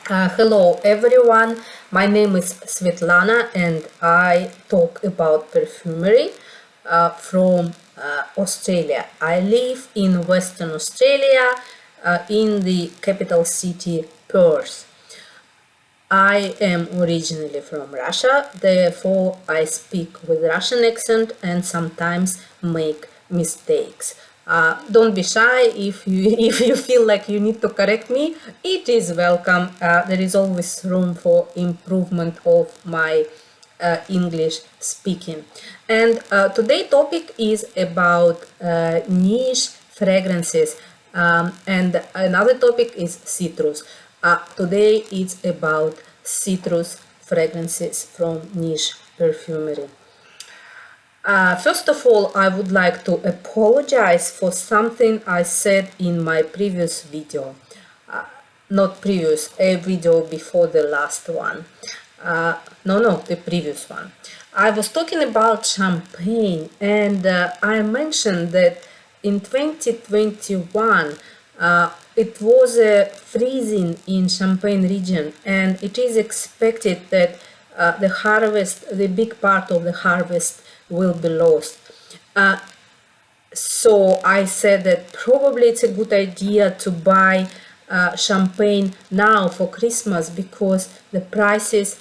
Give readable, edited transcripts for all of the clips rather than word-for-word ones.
Hello everyone, my name is Svetlana and I talk about perfumery from Australia. I live in Western Australia in the capital city Perth. I am originally from Russia, therefore I speak with Russian accent and sometimes make mistakes. Don't be shy if you if you feel like you need to correct me. It is welcome. There is always room for improvement of my English speaking. And today's topic is about niche fragrances, and another topic is citrus. Today it's about citrus fragrances from niche perfumery. First of all, I would like to apologize for something I said in my previous video. Not previous, a video before the last one. No, the previous one. I was talking about champagne and I mentioned that in 2021 it was freezing in Champagne region, and it is expected that the big part of the harvest will be lost. So I said that probably it's a good idea to buy champagne now for Christmas because the prices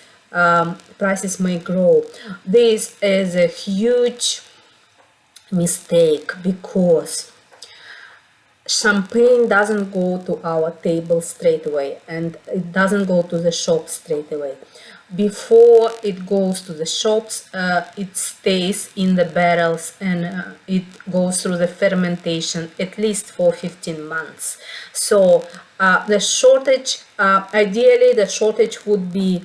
may grow. This is a huge mistake because champagne doesn't go to our table straight away and it doesn't go to the shop straight away. Before it goes to the shops, it stays in the barrels and it goes through the fermentation at least for 15 months. So the shortage, ideally the shortage would be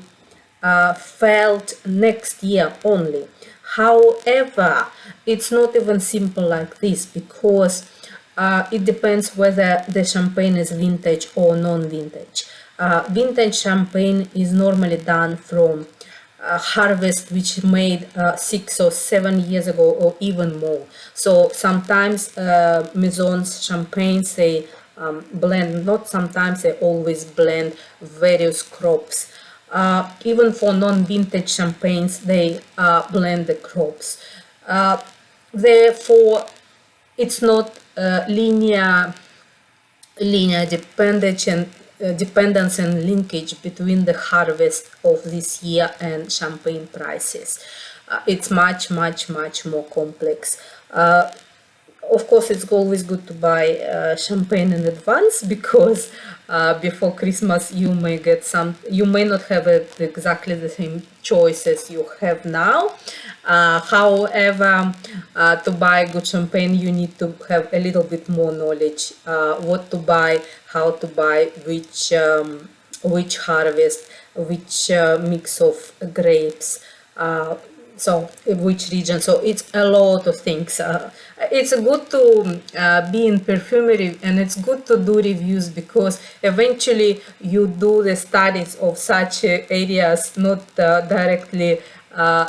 felt next year only. However, it's not even simple like this because it depends whether the champagne is vintage or non-vintage. Vintage champagne is normally done from harvest which made 6 or 7 years ago or even more. So sometimes maisons champagnes they blend, not sometimes, they always blend various crops. Even for non-vintage champagnes they blend the crops. Therefore it's not linear dependence and linkage between the harvest of this year and champagne prices. It's much more complex. Of course, it's always good to buy champagne in advance because before Christmas you may not have exactly the same choices you have now. However, to buy good champagne you need to have a little bit more knowledge, what to buy, how to buy, which harvest, which mix of grapes, so which region. So it's a lot of things. It's good to be in perfumery and it's good to do reviews because eventually you do the studies of such areas not directly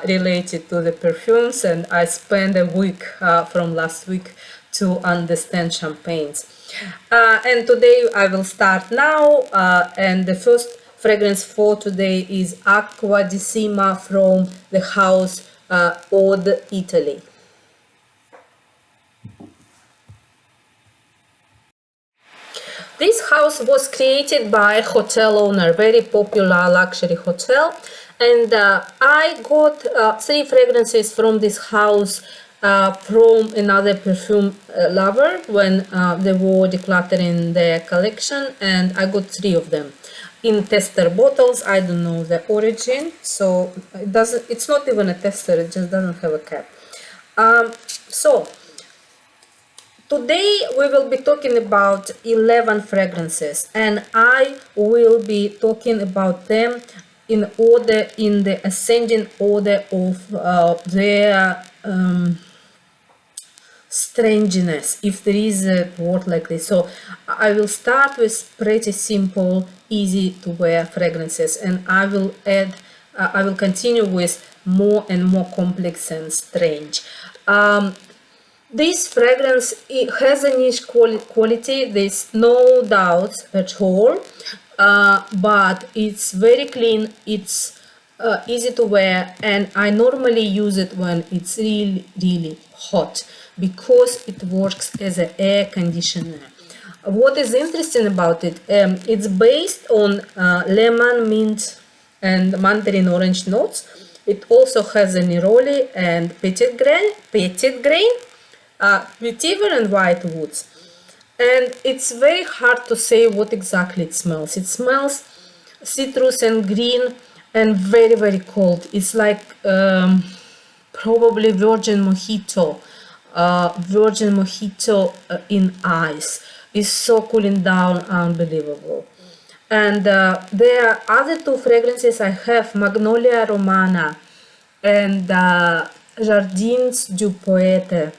related to the perfumes, and I spent a week from last week to understand champagnes. And today I will start now, and the first fragrance for today is Acqua Decima from the house Onde, Italy. This house was created by a hotel owner, very popular luxury hotel, and I got 3 fragrances from this house from another perfume lover when they were decluttering their collection, and I got 3 of them in tester bottles. I don't know the origin, so it's not even a tester, it just doesn't have a cap. So today we will be talking about 11 fragrances, and I will be talking about them in the ascending order of their strangeness, if there is a word like this. So I will start with pretty simple, easy to wear fragrances, and I will continue with more and more complex and strange. This fragrance, it has a niche quality, there's no doubt at all. but it's very clean, it's easy to wear, and I normally use it when it's really hot because it works as an air conditioner. What is interesting about it, it's based on lemon, mint and mandarin orange notes. It also has a neroli and petit grain, vetiver and white woods. And it's very hard to say what exactly it smells. It smells citrus and green and very cold. It's like probably virgin mojito in ice. It's so cooling down, unbelievable. And there are other two fragrances I have, Magnolia Romana and Jardins du Poète.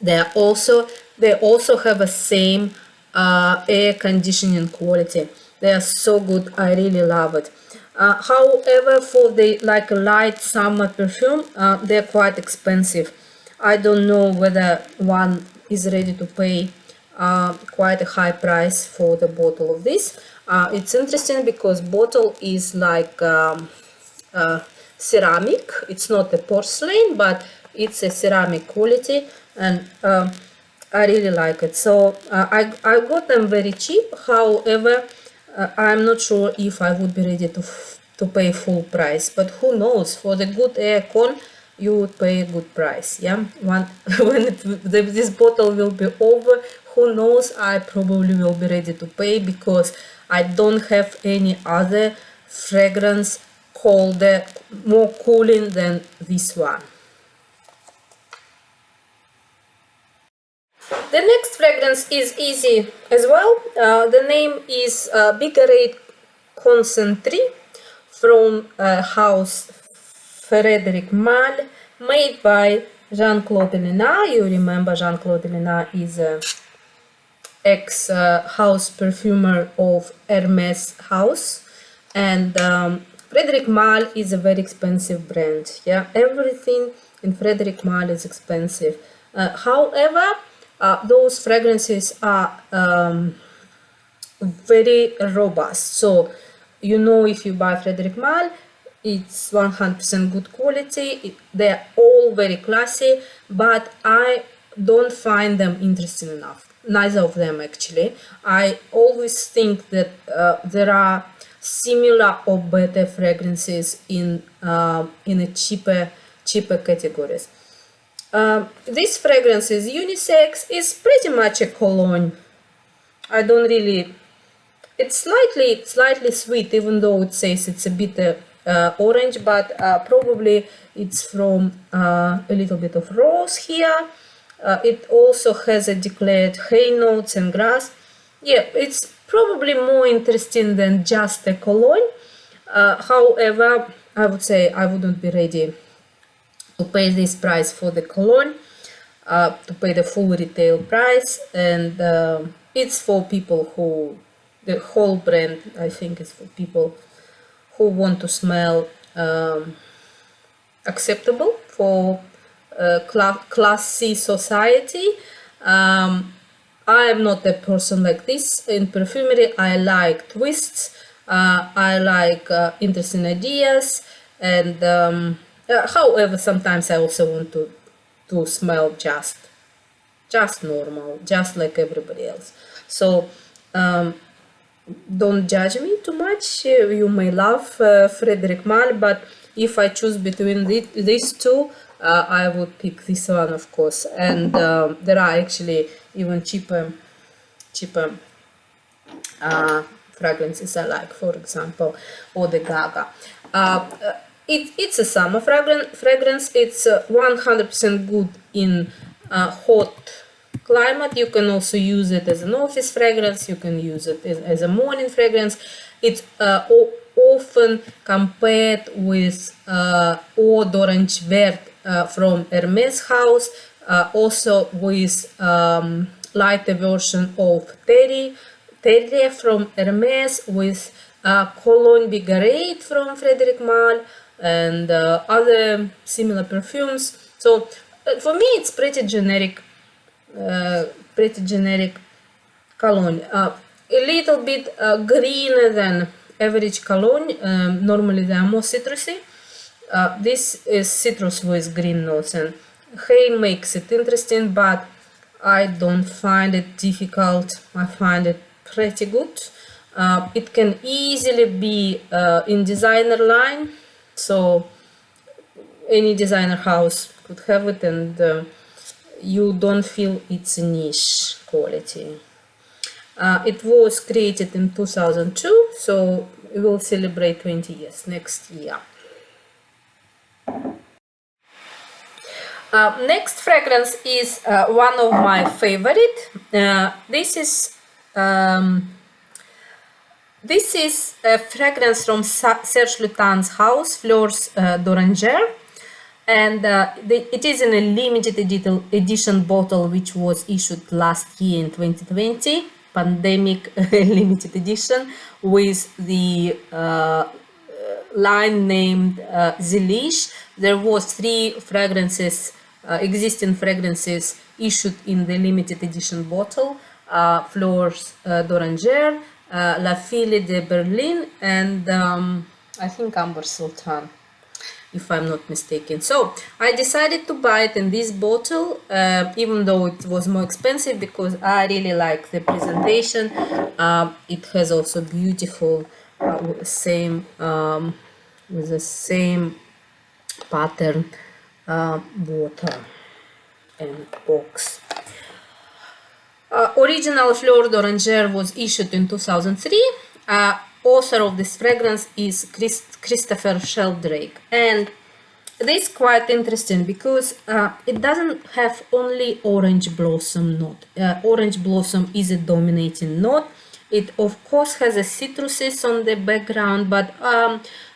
They also have the same air conditioning quality. They are so good. I really love it. However, for the like light summer perfume, they're quite expensive. I don't know whether one is ready to pay quite a high price for the bottle of this. It's interesting because bottle is like ceramic. It's not a porcelain, but it's a ceramic quality, and I really like it. So I got them very cheap. However, I'm not sure if I would be ready to pay full price, but who knows, for the good aircon you would pay a good price. Yeah, when this bottle will be over, who knows, I probably will be ready to pay, because I don't have any other fragrance colder, more cooling than this one. The next fragrance is easy as well. The name is Bigarade Concentree from House Frederic Malle, made by Jean-Claude Ellena. You remember Jean-Claude Ellena is an ex-house perfumer of Hermes house, and Frederic Malle is a very expensive brand. Yeah, everything in Frederic Malle is expensive. However, those fragrances are very robust. So, you know, if you buy Frederic Malle, it's 100% good quality. They're all very classy, but I don't find them interesting enough. Neither of them, actually. I always think that there are similar or better fragrances in a cheaper categories. This fragrance is unisex. It's pretty much a cologne. I don't really. It's slightly sweet, even though it says it's a bit orange, but probably it's from a little bit of rose here. It also has a declared hay notes and grass. Yeah, it's probably more interesting than just a cologne. However, I would say I wouldn't be ready to pay this price for the cologne, to pay the full retail price, and it's for people who, the whole brand, I think, is for people who want to smell acceptable for classy society. I am not a person like this in perfumery. I like twists, I like interesting ideas, and however, sometimes I also want to smell just normal, just like everybody else. So don't judge me too much. You may love Frederic Malle, but if I choose between these two, I would pick this one, of course. And there are actually even cheaper fragrances I like, for example, Eau de Gaga. It's a summer fragrance. It's 100% good in hot climate. You can also use it as an office fragrance. You can use it as a morning fragrance. It's often compared with Eau d'Orange Vert from Hermes house, also with lighter version of Terre from Hermes, with Cologne Bigarade from Frederic Malle, and other similar perfumes. So for me, it's pretty generic cologne. a little bit greener than average cologne. Normally they are more citrusy. This is citrus with green notes, and hay makes it interesting, but I don't find it difficult. I find it pretty good. It can easily be in designer line, so any designer house could have it, and you don't feel it's a niche quality. It was created in 2002, so we will celebrate 20 years next year. Next fragrance is one of my favorite. This is a fragrance from Serge Lutens' house, Fleurs Doranger, and it is in a limited edition bottle which was issued last year in 2020, pandemic limited edition, with the line named Zelish. There was 3 fragrances, existing fragrances issued in the limited edition bottle: Fleurs Doranger, La Fille de Berlin, and I think Amber Sultan, if I'm not mistaken. So I decided to buy it in this bottle, even though it was more expensive, because I really like the presentation. It has also beautiful with the same pattern bottle and box. Original Fleur d'Oranger was issued in 2003. Author of this fragrance is Christopher Sheldrake, and this is quite interesting because it doesn't have only orange blossom note. Orange blossom is a dominating note. It of course has a citruses on the background, but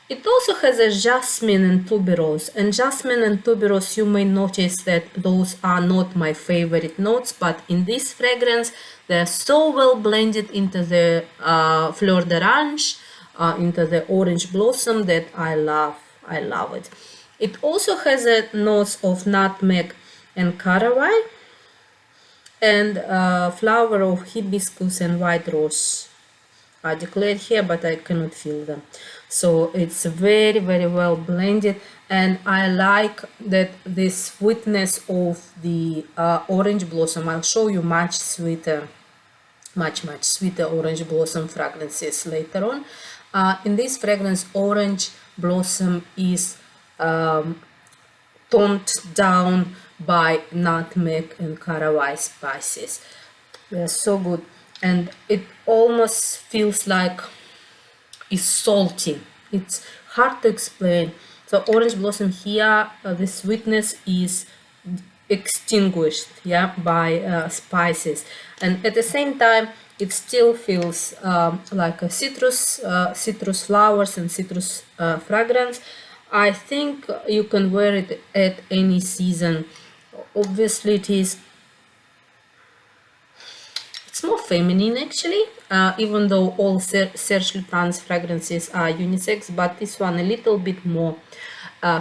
it also has a jasmine and tuberose. And jasmine and tuberose, you may notice that those are not my favorite notes, but in this fragrance they're so well blended into the fleur d'orange, into the orange blossom, that I love it. It also has a notes of nutmeg and caraway, and flower of hibiscus and white rose are declared here, but I cannot feel them. So it's very, very well blended, and I like that the sweetness of the orange blossom. I'll show you much sweeter orange blossom fragrances later on. In this fragrance, orange blossom is toned down by nutmeg and caraway spices. They're so good, and it almost feels like it's salty. It's hard to explain. So orange blossom here, the sweetness is extinguished, yeah, by spices, and at the same time it still feels like a citrus flowers and citrus fragrance. I think you can wear it at any season. Obviously it's more feminine actually, even though all Serge Lutens fragrances are unisex, but this one a little bit more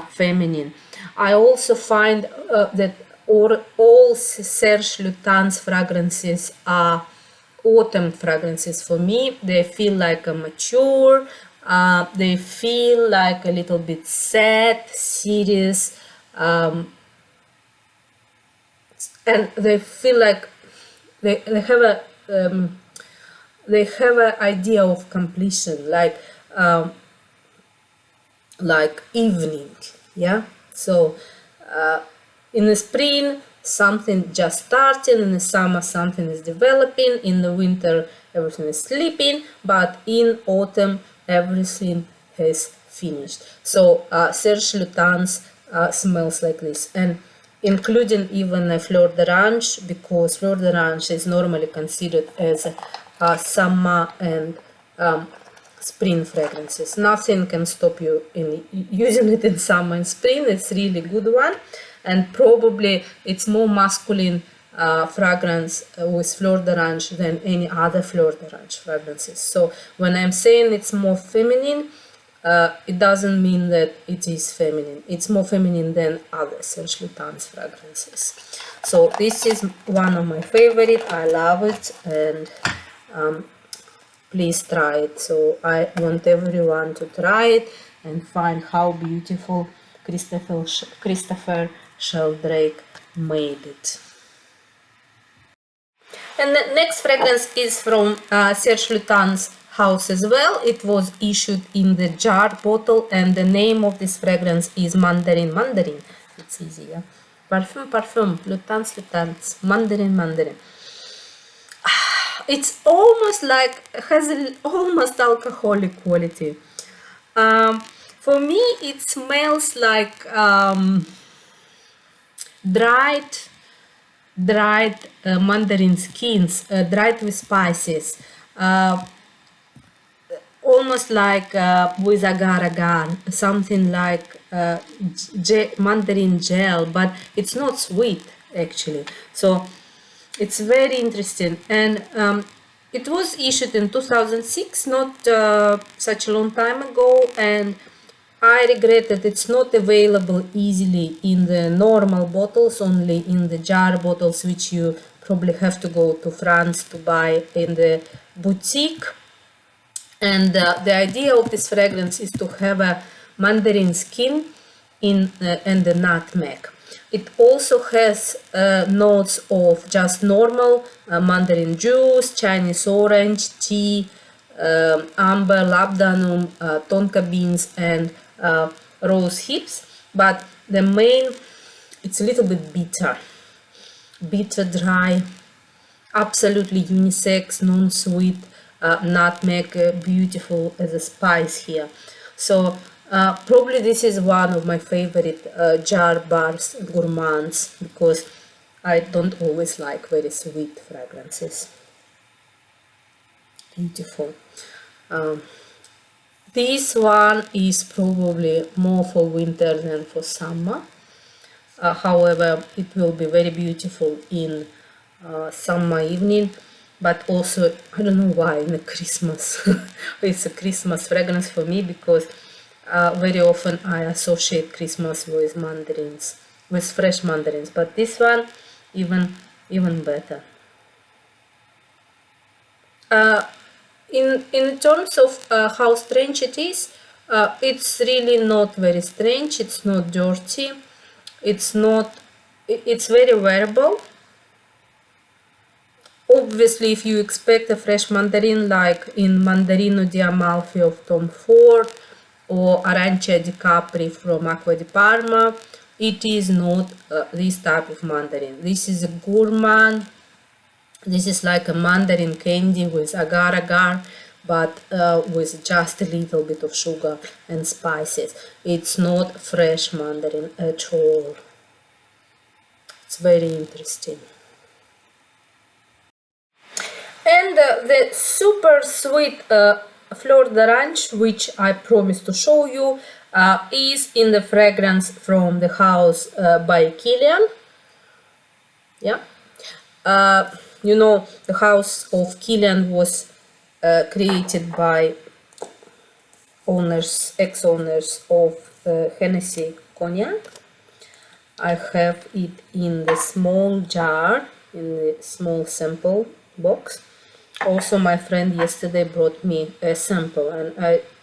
feminine. I also find that all Serge Lutens fragrances are autumn fragrances for me. They feel like a mature, they feel like a little bit sad, serious, and they feel like they have an idea of completion, like evening, yeah. So in the spring something just starting, in the summer something is developing, in the winter everything is sleeping, but in autumn everything has finished. So Serge Lutens smells like this, and including even a fleur d'orange, because fleur d'orange is normally considered as summer and spring fragrances. Nothing can stop you in using it in summer and spring. It's really good one, and probably it's more masculine fragrance with fleur d'orange than any other fleur d'orange fragrances. So when I'm saying it's more feminine, it doesn't mean that it is feminine. It's more feminine than other Serge Lutens fragrances. So this is one of my favorite. I love it, and please try it. So I want everyone to try it and find how beautiful Christopher Sheldrake made it. And the next fragrance is from Serge Lutens' house as well. It was issued in the jar bottle, and the name of this fragrance is Mandarin. It's easy, yeah? Parfum, Lutens, Mandarin. It's almost like, has almost alcoholic quality. For me, it smells like dried mandarin skins, dried with spices, almost like with agar-agar, something like mandarin gel, but it's not sweet actually. So it's very interesting, and it was issued in 2006, not such a long time ago, and I regret that it's not available easily in the normal bottles, only in the jar bottles, which you probably have to go to France to buy in the boutique. And the idea of this fragrance is to have a mandarin skin and the nutmeg. It also has notes of just normal mandarin juice, Chinese orange, tea, amber, labdanum, tonka beans, and rose hips, but the main, it's a little bit bitter, dry, absolutely unisex, non-sweet, nutmeg, beautiful as a spice here. So probably this is one of my favorite jar bars gourmands, because I don't always like very sweet fragrances. Beautiful. This one is probably more for winter than for summer. However, it will be very beautiful in summer evening, but also, I don't know why, in the Christmas. It's a Christmas fragrance for me, because very often I associate Christmas with mandarins, with fresh mandarins, but this one even better. In terms of how strange it is, it's really not very strange. It's not dirty. It's very wearable. Obviously, if you expect a fresh mandarin, like in Mandarino di Amalfi of Tom Ford or Arancia di Capri from Acqua di Parma, it is not this type of mandarin. This is a gourmand. This is like a mandarin candy with agar-agar, but with just a little bit of sugar and spices. It's not fresh mandarin at all. It's very interesting. And the super sweet Fleur d'Orange, which I promised to show you, is in the fragrance from the house by Kilian. Yeah. You know, the house of Kilian was created by ex-owners of Hennessy Cognac. I have it in the small jar, in the small sample box. Also, my friend yesterday brought me a sample, and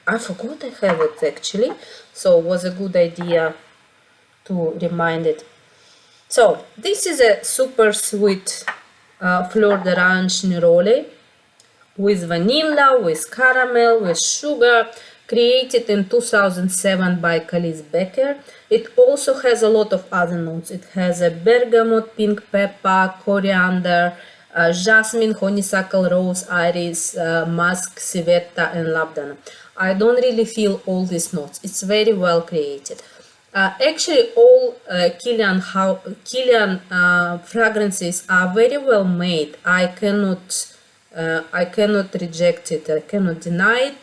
I forgot I have it actually, so it was a good idea to remind it. So, this is a super sweet Fleur d'Orange Neroli with vanilla, with caramel, with sugar, created in 2007 by Khalees Becker. It also has a lot of other notes. It has a bergamot, pink pepper, coriander, jasmine, honeysuckle, rose, iris, musk, civet,a and labdanum. I don't really feel all these notes. It's very well created. Actually, all Kilian fragrances are very well made. I cannot reject it. I cannot deny it.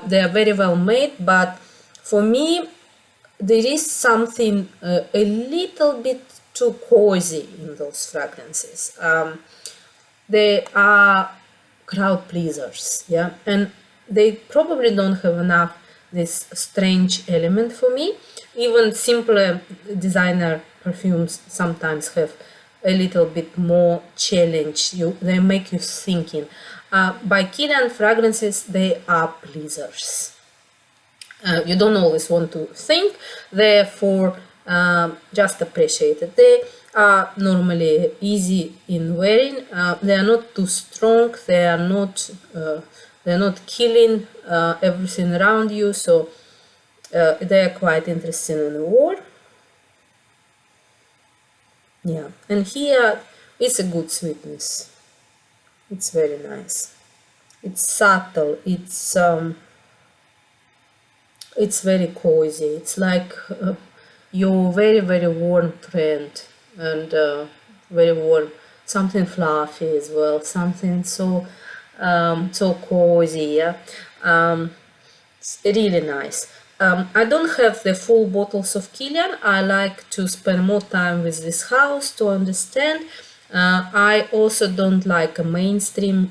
They are very well made, but for me, there is something a little bit too cozy in those fragrances. They are crowd pleasers, yeah, and they probably don't have enough this strange element for me. Even simpler designer perfumes sometimes have a little bit more challenge you, they make you thinking. By Kilian fragrances, they are pleasers. You don't always want to think, therefore just appreciate it. They are normally easy in wearing. They are not too strong. They are not killing everything around you. So they are quite interesting in the war. Yeah, and here it's a good sweetness. It's very nice. It's subtle. It's very cozy. It's like your very, very warm friend, and very warm, something fluffy as well, something so cozy. Yeah, it's really nice. I don't have the full bottles of Kilian. I like to spend more time with this house to understand. I also don't like mainstream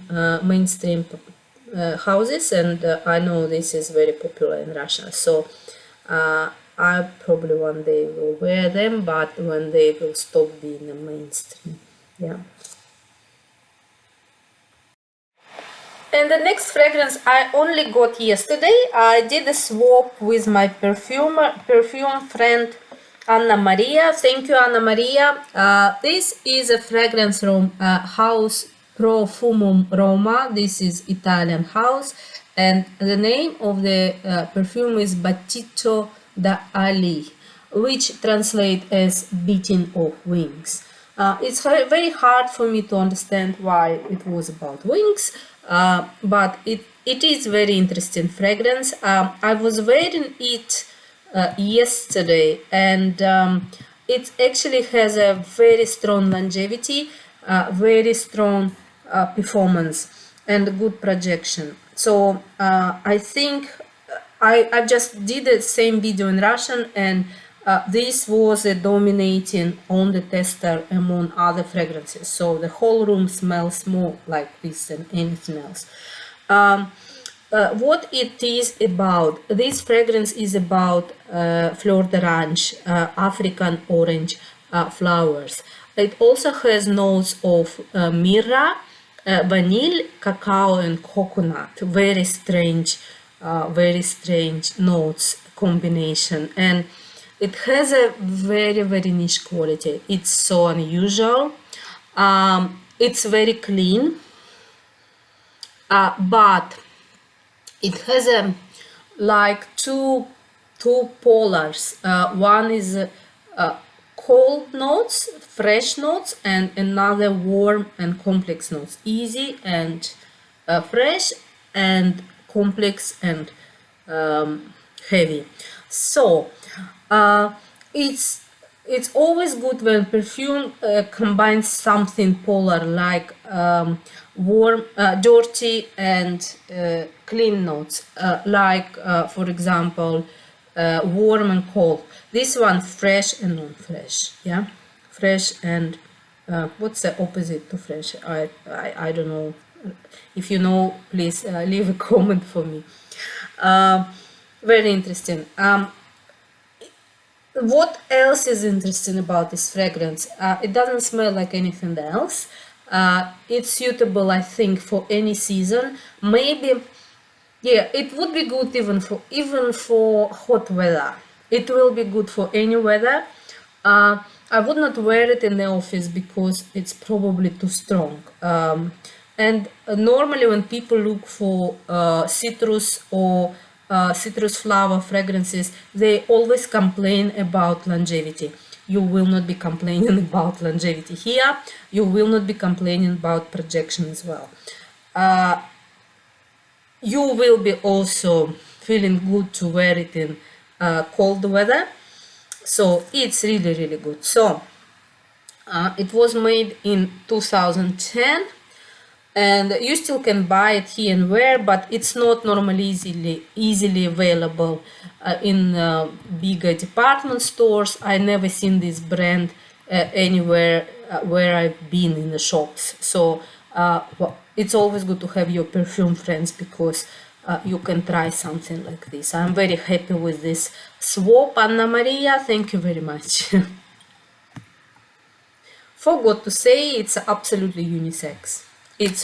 houses, and I know this is very popular in Russia, so I probably one day will wear them, but when they will stop being a mainstream. Yeah. And the next fragrance I only got yesterday. I did a swap with my perfume friend Anna Maria. Thank you, Anna Maria. This is a fragrance from house Profumum Roma. This is Italian house, and the name of the perfume is Bachito da Ali, which translates as beating of wings. It's very hard for me to understand why it was about wings, but it is very interesting fragrance. I was wearing it yesterday, and it actually has a very strong longevity, very strong performance, and good projection. So I think I just did the same video in Russian, and this was a dominating on the tester among other fragrances. So the whole room smells more like this than anything else. What it is about, this fragrance is about Fleurs d'Orange, African orange flowers. It also has notes of myrrh, vanilla, cacao, and coconut. Very strange notes combination, and it has a very, very niche quality. It's so unusual. It's very clean, but it has a like two polars. One is cold notes, fresh notes, and another warm and complex notes. Easy and fresh, and complex and heavy. So it's always good when perfume combines something polar, like warm, dirty, and clean notes, like for example warm and cold. This one fresh and non-fresh. Yeah, fresh and what's the opposite to fresh? I don't know. If you know, please leave a comment for me. Very interesting. What else is interesting about this fragrance? It doesn't smell like anything else. It's suitable, I think, for any season. Maybe, yeah, it would be good even for hot weather. It will be good for any weather. I would not wear it in the office because it's probably too strong. And normally when people look for citrus or citrus flower fragrances, they always complain about longevity. You will not be complaining about longevity here. You will not be complaining about projection as well. You will be also feeling good to wear it in cold weather. So it's really, really good. So it was made in 2010. And you still can buy it here and there, but it's not normally easily available in bigger department stores. I never seen this brand anywhere where I've been in the shops. So well, it's always good to have your perfume friends, because you can try something like this. I'm very happy with this swap, Anna Maria. Thank you very much. forgot to say, it's absolutely unisex. It's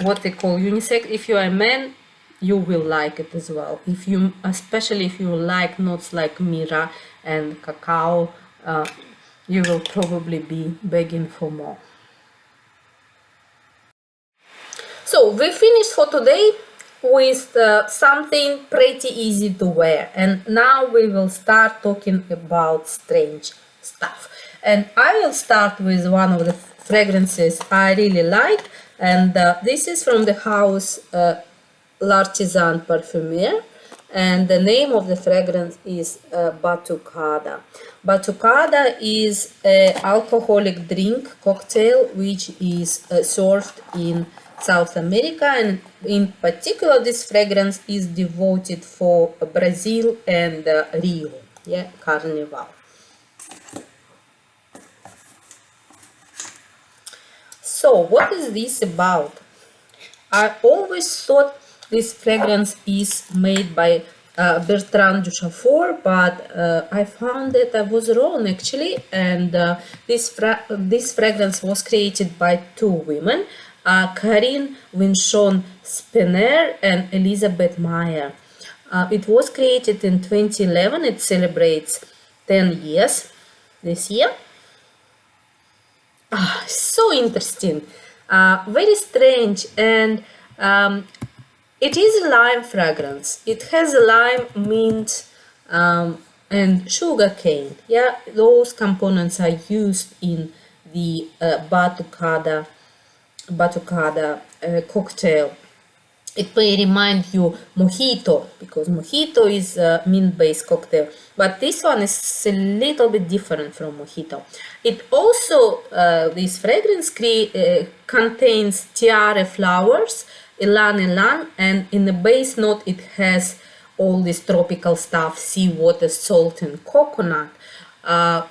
what they call unisex. If you are a man, you will like it as well. If you, especially if you like notes like Mira and cacao, you will probably be begging for more. So we finished for today with something pretty easy to wear, and now we will start talking about strange stuff. And I will start with one of the fragrances I really like, and this is from the house L'Artisan Parfumeur, and the name of the fragrance is Batukada. Batukada is an alcoholic drink cocktail which is served in South America, and in particular this fragrance is devoted for Brazil and Rio, yeah, Carnival. So what is this about? I always thought this fragrance is made by Bertrand Duchaufour, but I found that I was wrong actually, and this fragrance was created by two women, Karine Winchon-Spener and Elizabeth Meyer. It was created in 2011. It celebrates 10 years this year. So interesting, very strange, and it is a lime fragrance. It has a lime, mint, and sugar cane. Yeah, those components are used in the Batukada cocktail. It may remind you mojito, because mojito is a mint-based cocktail, but this one is a little bit different from mojito. It also, this fragrance contains tiare flowers, ylang-ylang, and in the base note it has all this tropical stuff, seawater, salt, and coconut.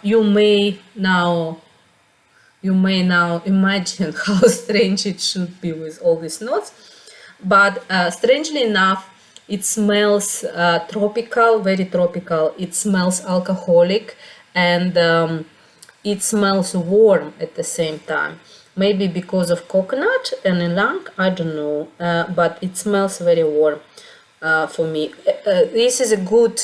You may now imagine how strange it should be with all these notes, but strangely enough, it smells tropical, very tropical. It smells alcoholic, and it smells warm at the same time. Maybe because of coconut and ylang, I don't know, but it smells very warm for me. This is a good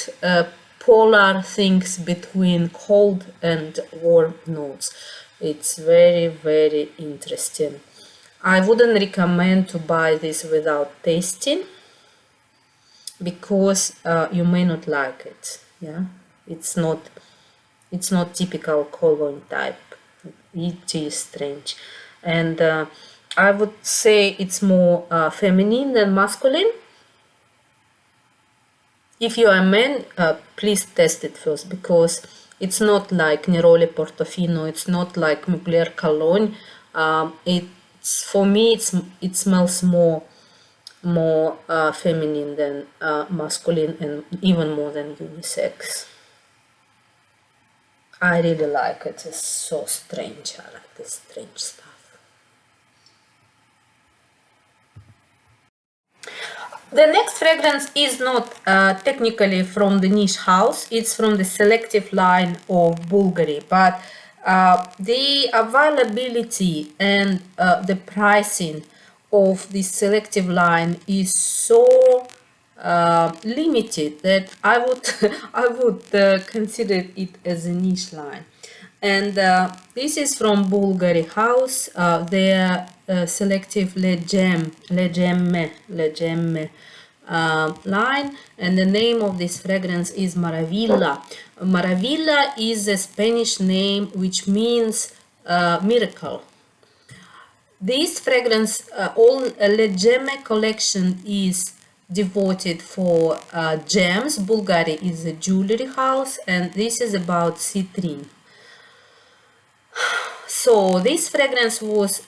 polar things between cold and warm notes. It's very, very interesting. I wouldn't recommend to buy this without tasting, because you may not like it. Yeah, it's not typical cologne type. It is strange, and I would say it's more feminine than masculine. If you are a man, please test it first, because it's not like Neroli Portofino, it's not like Mugler Cologne. For me, it smells more feminine than masculine, and even more than unisex. I really like it. It's so strange. I like this strange stuff. The next fragrance is not technically from the niche house. It's from the selective line of Bvlgari, but the availability and the pricing of this selective line is so limited that I would consider it as a niche line. And this is from Bvlgari house, their selective Gemme line, and the name of this fragrance is Maravilla. Maravilla is a Spanish name which means miracle. This fragrance, all Gemme collection is devoted for gems. Bvlgari is a jewelry house, and this is about citrine. So this fragrance was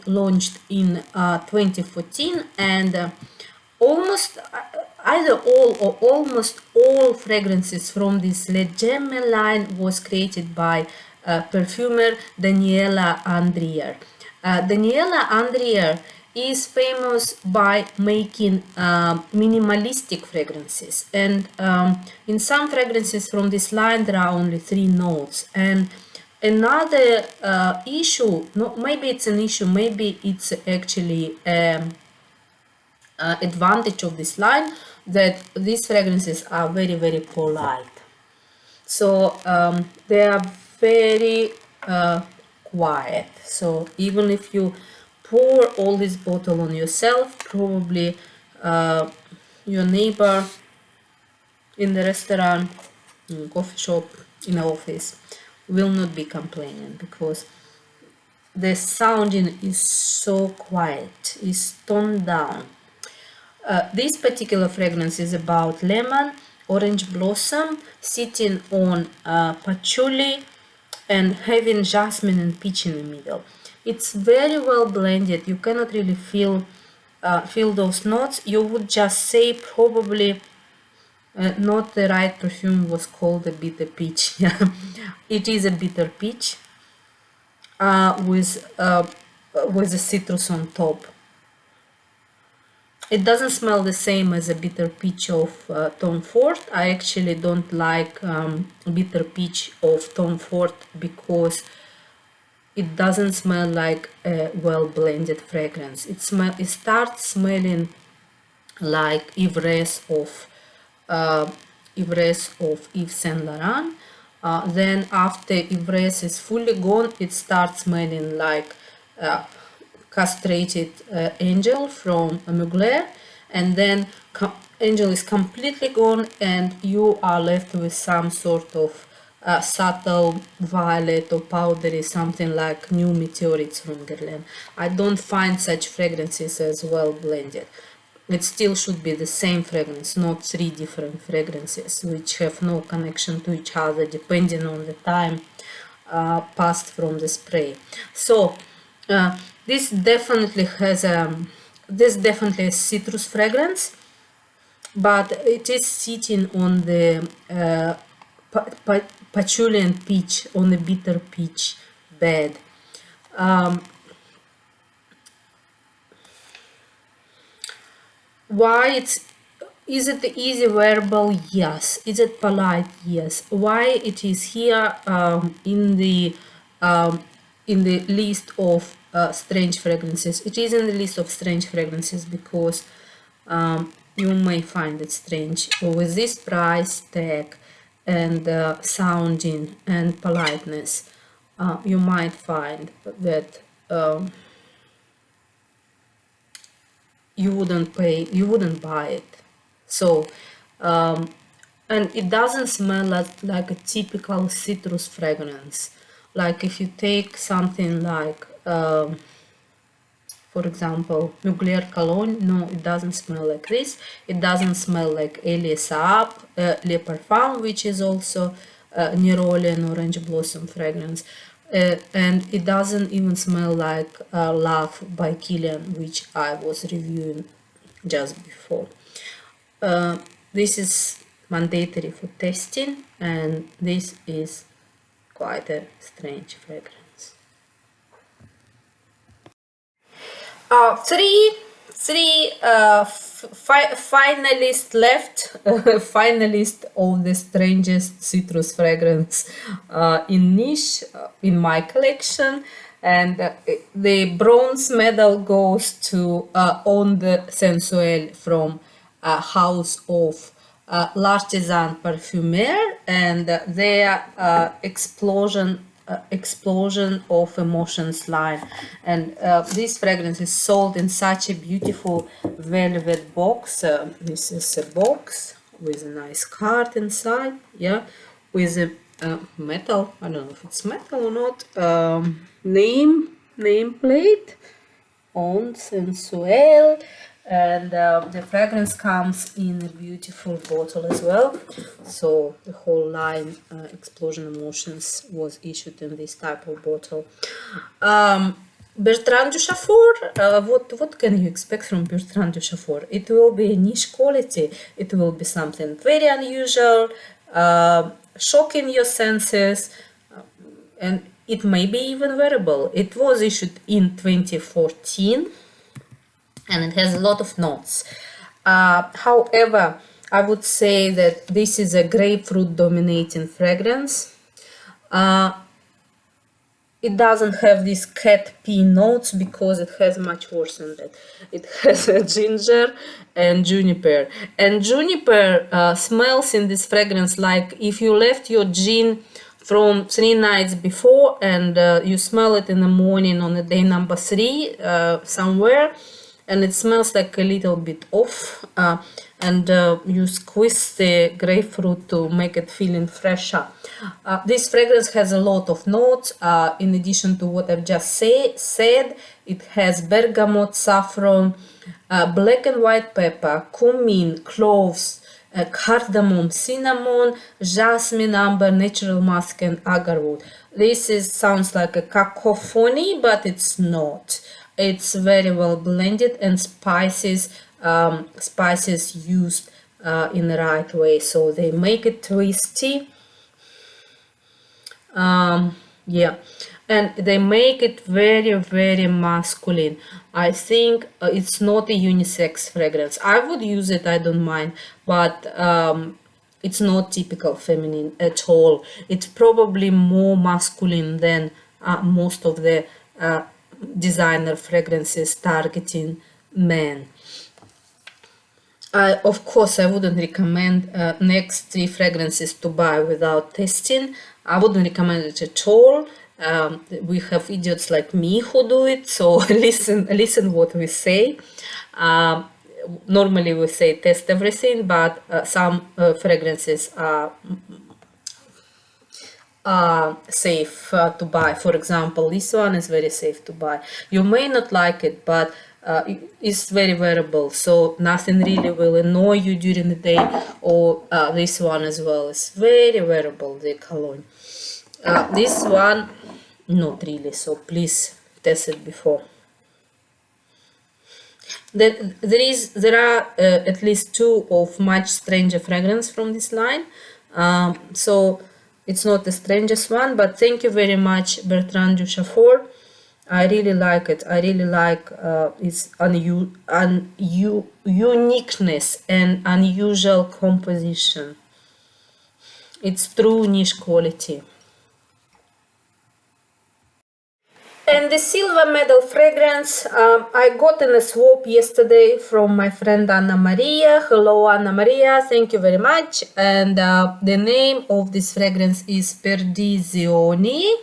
launched in 2014, and almost all fragrances from this Gemme line was created by perfumer Daniela Andrier. Daniela Andrier is famous by making minimalistic fragrances, and in some fragrances from this line there are only 3 notes, and Another issue, no, maybe it's an issue, maybe it's actually advantage of this line, that these fragrances are very, very polite. So they are very quiet. So even if you pour all this bottle on yourself, probably your neighbor in the restaurant, in a coffee shop, in an office will not be complaining, because the sounding is so quiet, is toned down. This particular fragrance is about lemon, orange blossom, sitting on patchouli and having jasmine and peach in the middle. It's very well blended. You cannot really feel those notes. You would just say probably not the right perfume was called a bitter peach. It is a bitter peach with a citrus on top. It doesn't smell the same as a bitter peach of Tom Ford. I actually don't like bitter peach of Tom Ford because it doesn't smell like a well-blended fragrance. It starts smelling like Yves of Yves Saint Laurent. Then after Yves is fully gone, it starts smelling like castrated Angel from Mugler, and then Angel is completely gone and you are left with some sort of subtle violet or powdery, something like New Meteorites from Guerlain. I don't find such fragrances as well blended. It still should be the same fragrance, not three different fragrances which have no connection to each other depending on the time passed from the spray. So this definitely has a citrus fragrance, but it is sitting on the patchouli and peach, on the bitter peach bed. Why is it easy wearable? Yes. Is it polite? Yes. Why it is here in the list of strange fragrances? It is in the list of strange fragrances because you may find it strange. With this price tag and sounding and politeness, you might find that you wouldn't buy it. So and it doesn't smell like a typical citrus fragrance. Like if you take something like for example Mugler cologne, no, it doesn't smell like this. It doesn't smell like Elie Saab Le Parfum, which is also Neroli orange blossom fragrance. And it doesn't even smell like Love by Kilian, which I was reviewing just before. This is mandatory for testing, and this is quite a strange fragrance. Three finalists left, finalist of the strangest citrus fragrance in niche in my collection, and the bronze medal goes to Onde Sensuelle from House of L'Artisan Parfumeur, and their explosion of emotions line. And this fragrance is sold in such a beautiful velvet box. This is a box with a nice card inside, yeah, with a metal, I don't know if it's metal or not, nameplate on Sensuelle. And the fragrance comes in a beautiful bottle as well. So the whole line Explosion Emotions was issued in this type of bottle. Bertrand Duchaufour, what can you expect from Bertrand Duchaufour? It will be a niche quality. It will be something very unusual, shocking your senses, and it may be even wearable. It was issued in 2014. And it has a lot of notes. However, I would say that this is a grapefruit dominating fragrance. it doesn't have these cat pee notes because it has much worse than that. It has a ginger and juniper. And juniper smells in this fragrance like if you left your gin from 3 nights before and you smell it in the morning on the day number 3 somewhere, and it smells like a little bit off, and you squeeze the grapefruit to make it feeling fresher. This fragrance has a lot of notes. In addition to what I've just said, it has bergamot, saffron, black and white pepper, cumin, cloves, cardamom, cinnamon, jasmine, amber, natural musk, and agarwood. This sounds like a cacophony, but it's not. It's very well blended, and spices used in the right way, so they make it twisty. Yeah, and they make it very, very masculine. I think it's not a unisex fragrance. I would use it, I don't mind, but it's not typical feminine at all. It's probably more masculine than most of the designer fragrances targeting men. Of course, I wouldn't recommend next 3 fragrances to buy without testing. I wouldn't recommend it at all. We have idiots like me who do it, so listen what we say. Normally we say test everything, but some fragrances are safe to buy. For example, this one is very safe to buy. You may not like it, but it's very wearable, so nothing really will annoy you during the day. Or this one as well is very wearable, the cologne. This one, not really, so please test it before. There are at least 2 of much stranger fragrance from this line, so it's not the strangest one, but thank you very much, Bertrand Duchaufour. I really like it. I really like its uniqueness and unusual composition. It's true niche quality. And the silver medal fragrance I got in a swap yesterday from my friend Anna Maria. Hello Anna Maria, thank you very much. And the name of this fragrance is Perdizione,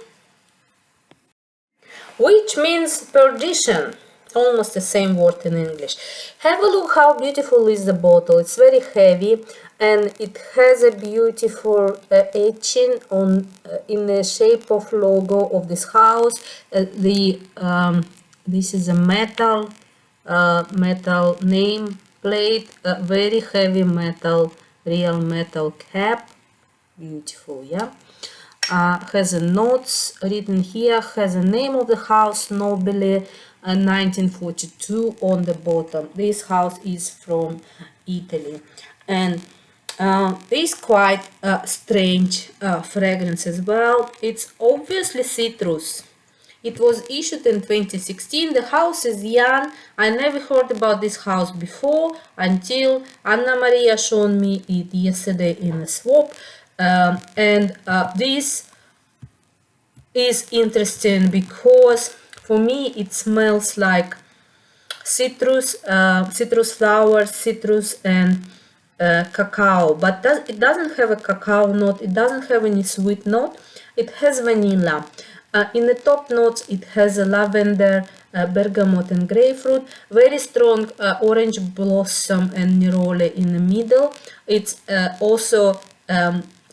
which means perdition. Almost the same word in English. Have a look how beautiful is the bottle. It's very heavy and it has a beautiful etching on in the shape of logo of this house. This is a metal name plate, very heavy metal, real metal cap. Beautiful, yeah. Has a notes written here, has a name of the house, Nobile, 1942 on the bottom. This house is from Italy, and this quite strange fragrance as well. It's obviously citrus. It was issued in 2016. The house is young. I never heard about this house before until Anna Maria showed me it yesterday in a swap. And this is interesting because for me it smells like citrus, citrus flowers, citrus and cacao, but it doesn't have a cacao note, it doesn't have any sweet note, it has vanilla. In the top notes it has a lavender, bergamot and grapefruit, very strong orange blossom and neroli in the middle. It's also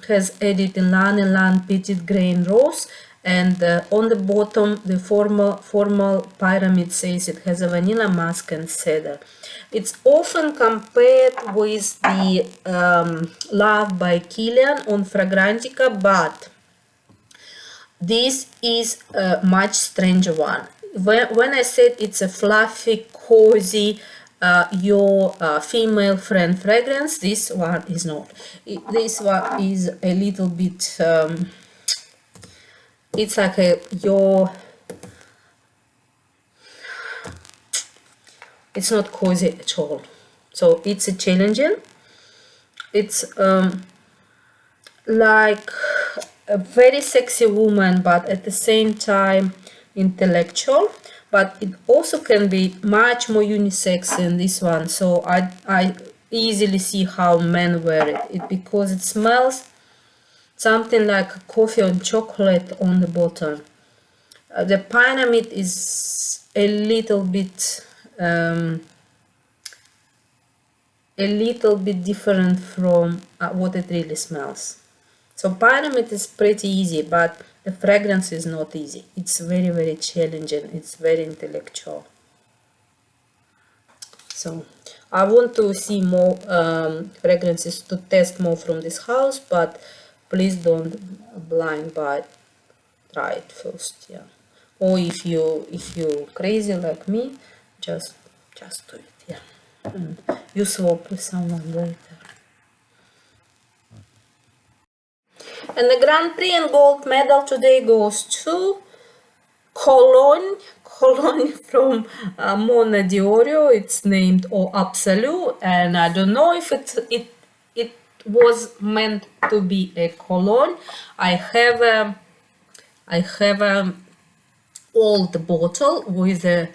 has added ylang-ylang petit grain rose, and on the bottom the formal pyramid says it has a vanilla musk and cedar. It's often compared with the Love by Kilian on Fragrantica, but this is a much stranger one. When I said it's a fluffy, cozy, your female friend fragrance, this one is not. This one is a little bit, it's like it's not cozy at all. So it's a challenging. It's like a very sexy woman, but at the same time intellectual. But it also can be much more unisex than this one. So I easily see how men wear it because it smells something like coffee and chocolate on the bottom. The Pynamid is a little bit different from what it really smells. So Pynamid is pretty easy, but the fragrance is not easy. It's very, very challenging. It's very intellectual. So I want to see more fragrances to test more from this house, but please don't blind buy. Try it first, yeah. Or if you crazy like me, just do it, yeah. You swap with someone later. And the Grand Prix and gold medal today goes to Cologne from Mona di Orio. It's named Absolue, and I don't know if it was meant to be a cologne. I have a old bottle with a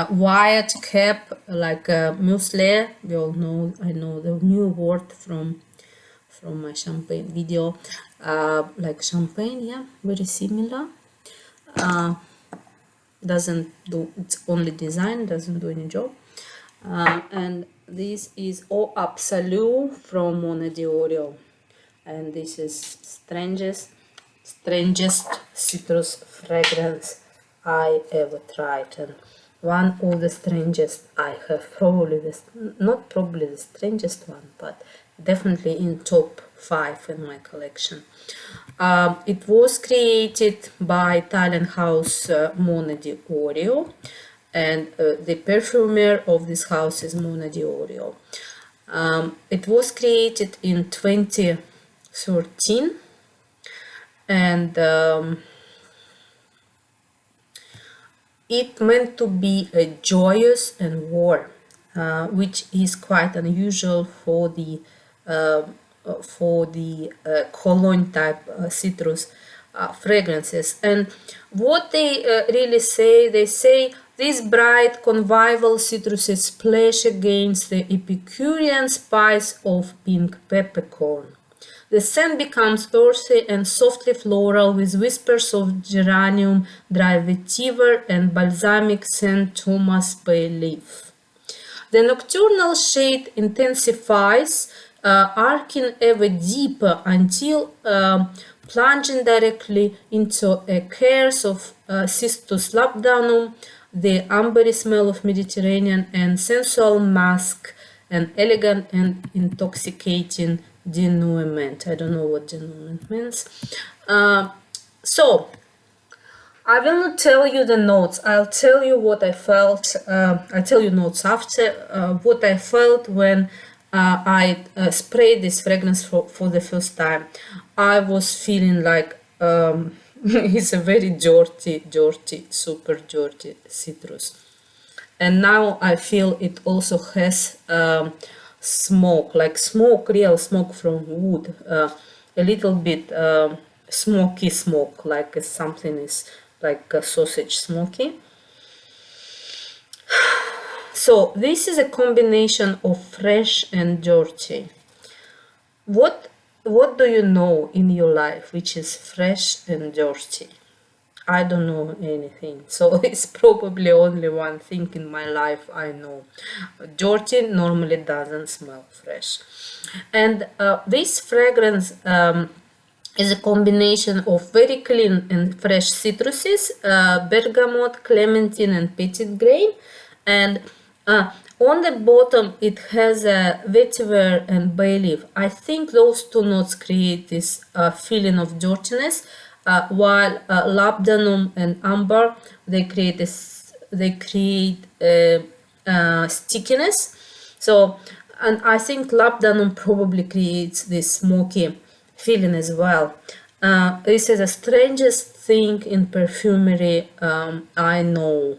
white cap, like a muesli. We all know, I know the new word from my champagne video, like champagne, yeah, very similar. Doesn't do, it's only design, doesn't do any job. And this is Absolue from Mona di Orio, and this is strangest citrus fragrance I ever tried, and one of the strangest I have, probably not probably the strangest one, but definitely in top 5 in my collection. It was created by Italian house Mona di Orio, and the perfumer of this house is Mona di Orio. It was created in 2013, and it meant to be a joyous and warm, which is quite unusual for the cologne type citrus fragrances. And what they really say, they say these bright convivial citruses splash against the Epicurean spice of pink peppercorn. The scent becomes earthy and softly floral with whispers of geranium, dry vetiver, and balsamic St. Thomas bay leaf. The nocturnal shade intensifies, arcing ever deeper until plunging directly into a chaos of Cistus labdanum, the ambery smell of Mediterranean, and sensual musk, an elegant and intoxicating denouement. I don't know what denouement means. So I will not tell you the notes. I'll tell you what I felt. I'll tell you notes after. What I felt when I sprayed this fragrance for the first time. I was feeling like it's a very dirty, super dirty citrus. And now I feel it also has smoke, like smoke, real smoke from wood. A little bit smoky smoke, like something is like a sausage smoky. So this is a combination of fresh and dirty. What do you know in your life which is fresh and dirty? I don't know anything, so it's probably only one thing in my life I know. Dirty normally doesn't smell fresh. And this fragrance is a combination of very clean and fresh citruses, bergamot, clementine, and petit grain. And on the bottom it has a vetiver and bay leaf. I think those two notes create this feeling of dirtiness, while labdanum and amber, they create stickiness. So, and I think labdanum probably creates this smoky feeling as well. This is the strangest thing in perfumery I know.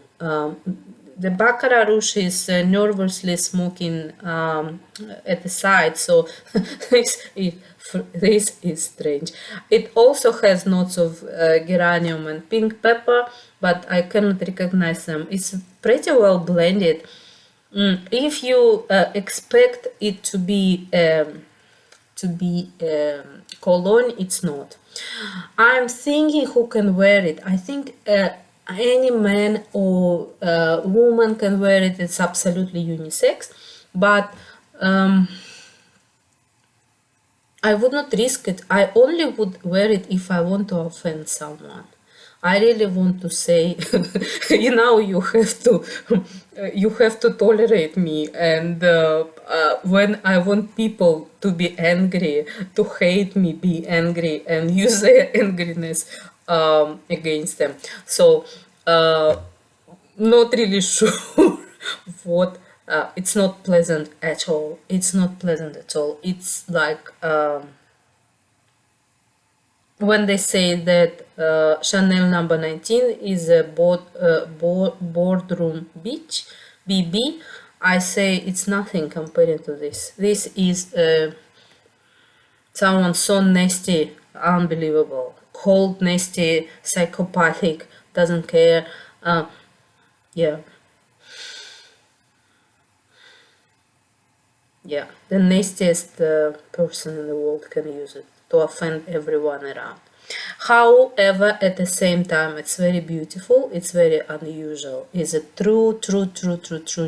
the Baccarat Rouge is nervously smoking at the side, so this is strange. It also has notes of geranium and pink pepper, but I cannot recognize them. It's pretty well blended. If you expect it to be cologne, it's not. I'm thinking who can wear it. I think any man or woman can wear it. It's absolutely unisex, but I would not risk it. I only would wear it if I want to offend someone. I really want to say, you know, you have to tolerate me, and when I want people to be angry, to hate me, be angry, and use their angriness against them. So, not really sure what. It's not pleasant at all. It's not pleasant at all. It's like. When they say that Chanel number 19 is a boardroom beach, BB, I say it's nothing compared to this. This is someone so nasty, unbelievable, cold, nasty, psychopathic, doesn't care. Yeah. Yeah, the nastiest person in the world can use it to offend everyone around. However, at the same time, it's very beautiful, it's very unusual. It's a true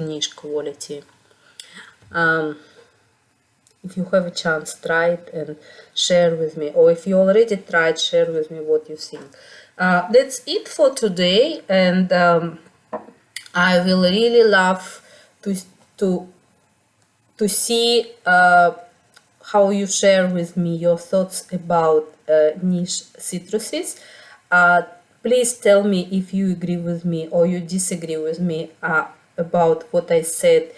niche quality. If you have a chance, try it and share with me. Or if you already tried, share with me what you think. That's it for today, and I will really love to see how you share with me your thoughts about niche citruses. Please tell me if you agree with me or you disagree with me about what I said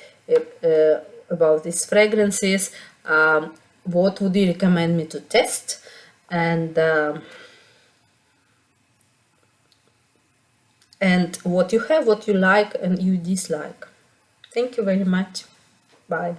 about these fragrances. What would you recommend me to test? And what you have, what you like and you dislike. Thank you very much. Bye.